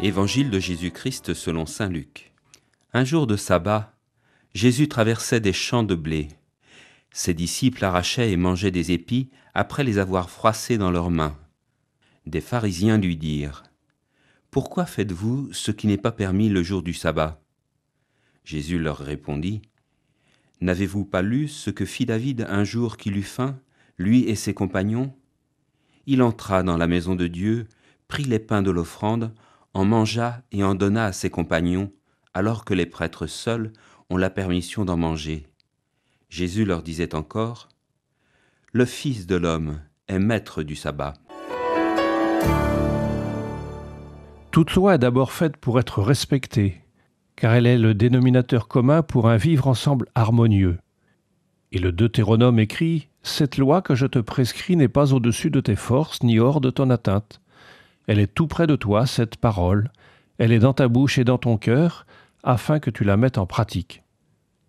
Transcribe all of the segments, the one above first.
Évangile de Jésus-Christ selon saint Luc. Un jour de sabbat, Jésus traversait des champs de blé. Ses disciples arrachaient et mangeaient des épis après les avoir froissés dans leurs mains. Des pharisiens lui dirent : « Pourquoi faites-vous ce qui n'est pas permis le jour du sabbat ?» Jésus leur répondit : « N'avez-vous pas lu ce que fit David un jour qu'il eut faim, lui et ses compagnons ? Il entra dans la maison de Dieu, prit les pains de l'offrande, en mangea et en donna à ses compagnons, alors que les prêtres seuls ont la permission d'en manger. Jésus leur disait encore : « Le Fils de l'homme est maître du sabbat. » Toute loi est d'abord faite pour être respectée, car elle est le dénominateur commun pour un vivre ensemble harmonieux. Et le Deutéronome écrit : « Cette loi que je te prescris n'est pas au-dessus de tes forces, ni hors de ton atteinte. Elle est tout près de toi, cette parole. Elle est dans ta bouche et dans ton cœur, afin que tu la mettes en pratique. »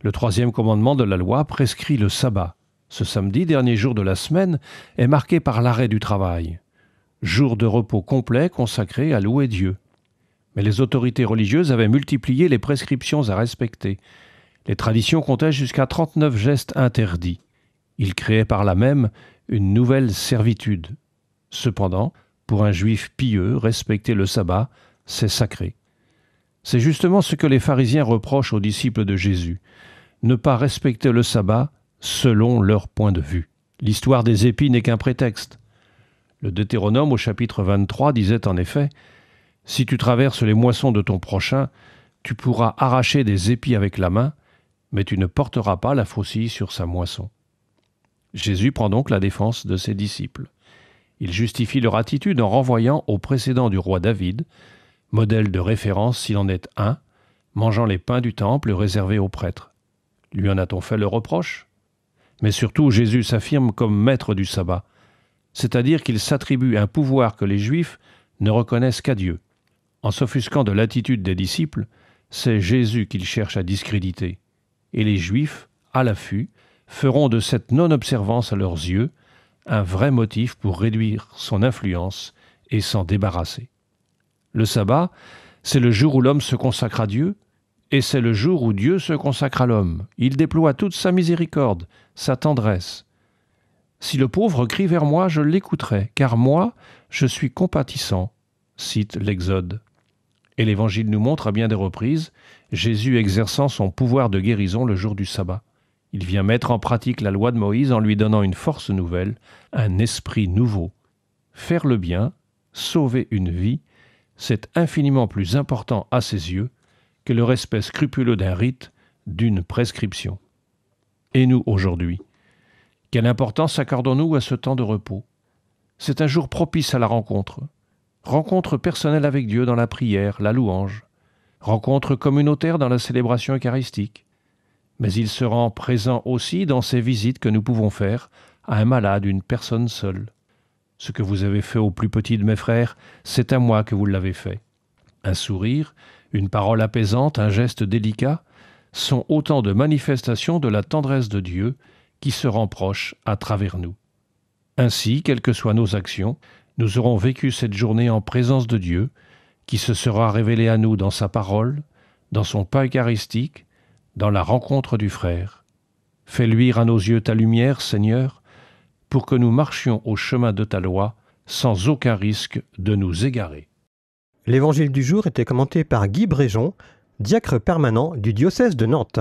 Le troisième commandement de la loi prescrit le sabbat. Ce samedi, dernier jour de la semaine, est marqué par l'arrêt du travail. Jour de repos complet consacré à louer Dieu. Mais les autorités religieuses avaient multiplié les prescriptions à respecter. Les traditions comptaient jusqu'à 39 gestes interdits. Ils créaient par là même une nouvelle servitude. Cependant, pour un juif pieux, respecter le sabbat, c'est sacré. C'est justement ce que les pharisiens reprochent aux disciples de Jésus, ne pas respecter le sabbat selon leur point de vue. L'histoire des épis n'est qu'un prétexte. Le Deutéronome au chapitre 23 disait en effet : « Si tu traverses les moissons de ton prochain, tu pourras arracher des épis avec la main, mais tu ne porteras pas la faucille sur sa moisson. » Jésus prend donc la défense de ses disciples. Il justifie leur attitude en renvoyant au précédent du roi David, modèle de référence s'il en est un, mangeant les pains du temple réservés aux prêtres. Lui en a-t-on fait le reproche ? Mais surtout, Jésus s'affirme comme maître du sabbat, c'est-à-dire qu'il s'attribue un pouvoir que les Juifs ne reconnaissent qu'à Dieu. En s'offusquant de l'attitude des disciples, c'est Jésus qu'il cherche à discréditer. Et les Juifs, à l'affût, feront de cette non-observance à leurs yeux un vrai motif pour réduire son influence et s'en débarrasser. Le sabbat, c'est le jour où l'homme se consacre à Dieu, et c'est le jour où Dieu se consacre à l'homme. Il déploie toute sa miséricorde, sa tendresse. « Si le pauvre crie vers moi, je l'écouterai, car moi, je suis compatissant », cite l'Exode. Et l'Évangile nous montre à bien des reprises Jésus exerçant son pouvoir de guérison le jour du sabbat. Il vient mettre en pratique la loi de Moïse en lui donnant une force nouvelle, un esprit nouveau. Faire le bien, sauver une vie, c'est infiniment plus important à ses yeux que le respect scrupuleux d'un rite, d'une prescription. Et nous, aujourd'hui, quelle importance accordons-nous à ce temps de repos ? C'est un jour propice à la rencontre. Rencontre personnelle avec Dieu dans la prière, la louange. Rencontre communautaire dans la célébration eucharistique. Mais il se rend présent aussi dans ces visites que nous pouvons faire à un malade, une personne seule. Ce que vous avez fait au plus petit de mes frères, c'est à moi que vous l'avez fait. Un sourire, une parole apaisante, un geste délicat sont autant de manifestations de la tendresse de Dieu qui se rend proche à travers nous. Ainsi, quelles que soient nos actions, nous aurons vécu cette journée en présence de Dieu, qui se sera révélé à nous dans sa parole, dans son pain eucharistique, dans la rencontre du frère. Fais luire à nos yeux ta lumière, Seigneur, pour que nous marchions au chemin de ta loi sans aucun risque de nous égarer. L'évangile du jour était commenté par Guy Bréjon, diacre permanent du diocèse de Nantes.